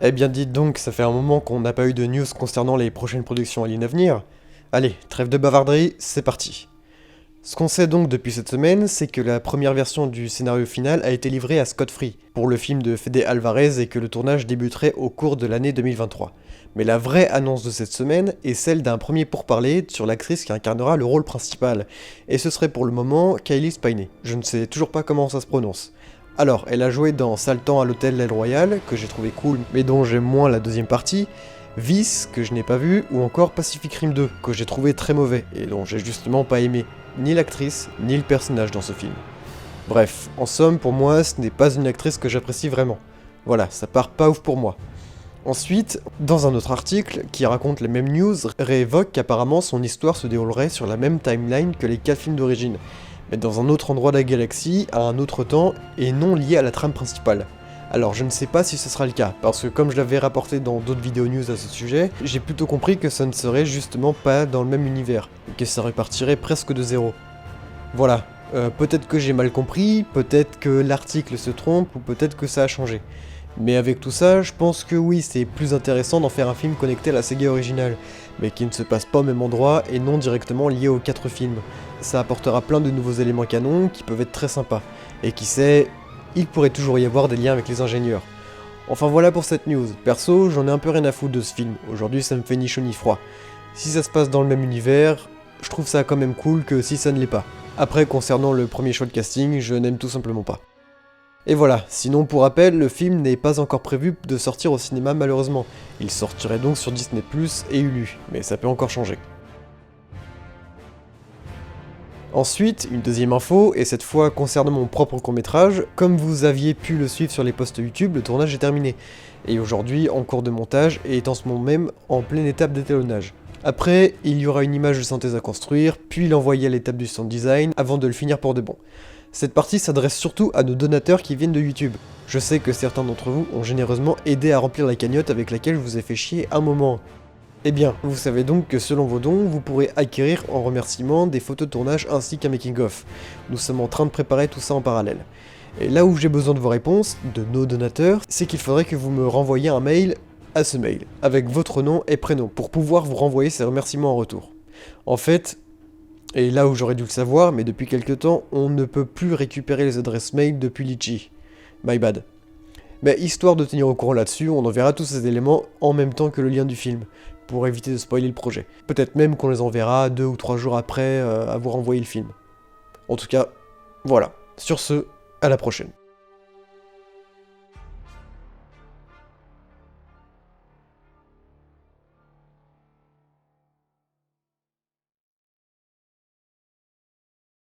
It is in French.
Eh bien dites donc, ça fait un moment qu'on n'a pas eu de news concernant les prochaines productions Alien à venir. Allez, trêve de bavarderie, c'est parti. Ce qu'on sait donc depuis cette semaine, c'est que la première version du scénario final a été livrée à Scott Free pour le film de Fede Alvarez et que le tournage débuterait au cours de l'année 2023. Mais la vraie annonce de cette semaine est celle d'un premier pourparler sur l'actrice qui incarnera le rôle principal, et ce serait pour le moment Kylie Spiney. Je ne sais toujours pas comment ça se prononce. Alors, elle a joué dans Saltan à l'hôtel L'Aile Royale, que j'ai trouvé cool, mais dont j'aime moins la deuxième partie, Vice, que je n'ai pas vu, ou encore Pacific Rim 2, que j'ai trouvé très mauvais, et dont j'ai justement pas aimé ni l'actrice, ni le personnage dans ce film. Bref, en somme, pour moi, ce n'est pas une actrice que j'apprécie vraiment. Voilà, ça part pas ouf pour moi. Ensuite, dans un autre article qui raconte les mêmes news, réévoque qu'apparemment son histoire se déroulerait sur la même timeline que les 4 films d'origine, mais dans un autre endroit de la galaxie, à un autre temps, et non lié à la trame principale. Alors je ne sais pas si ce sera le cas, parce que comme je l'avais rapporté dans d'autres vidéos news à ce sujet, j'ai plutôt compris que ça ne serait justement pas dans le même univers, et que ça repartirait presque de zéro. Voilà, peut-être que j'ai mal compris, peut-être que l'article se trompe, ou peut-être que ça a changé. Mais avec tout ça, je pense que oui, c'est plus intéressant d'en faire un film connecté à la saga originale, mais qui ne se passe pas au même endroit et non directement lié aux 4 films. Ça apportera plein de nouveaux éléments canon qui peuvent être très sympas, et qui sait, il pourrait toujours y avoir des liens avec les ingénieurs. Enfin voilà pour cette news. Perso, j'en ai un peu rien à foutre de ce film, aujourd'hui ça me fait ni chaud ni froid. Si ça se passe dans le même univers, je trouve ça quand même cool que si ça ne l'est pas. Après, concernant le premier choix de casting, je n'aime tout simplement pas. Et voilà, sinon pour rappel, le film n'est pas encore prévu de sortir au cinéma malheureusement. Il sortirait donc sur Disney+, et Hulu, mais ça peut encore changer. Ensuite, une deuxième info, et cette fois concernant mon propre court-métrage, comme vous aviez pu le suivre sur les posts YouTube, le tournage est terminé, et aujourd'hui en cours de montage et est en ce moment même en pleine étape d'étalonnage. Après, il y aura une image de synthèse à construire, puis l'envoyer à l'étape du sound design, avant de le finir pour de bon. Cette partie s'adresse surtout à nos donateurs qui viennent de YouTube. Je sais que certains d'entre vous ont généreusement aidé à remplir la cagnotte avec laquelle je vous ai fait chier un moment. Eh bien, vous savez donc que selon vos dons, vous pourrez acquérir en remerciement des photos de tournage ainsi qu'un making-of. Nous sommes en train de préparer tout ça en parallèle. Et là où j'ai besoin de vos réponses, de nos donateurs, c'est qu'il faudrait que vous me renvoyiez un mail à ce mail, avec votre nom et prénom, pour pouvoir vous renvoyer ces remerciements en retour. En fait, et là où j'aurais dû le savoir, mais depuis quelques temps, on ne peut plus récupérer les adresses mail depuis Litchi. My bad. Mais histoire de tenir au courant là-dessus, on enverra tous ces éléments en même temps que le lien du film, pour éviter de spoiler le projet. Peut-être même qu'on les enverra 2 ou 3 jours après avoir envoyé le film. En tout cas, voilà. Sur ce, à la prochaine.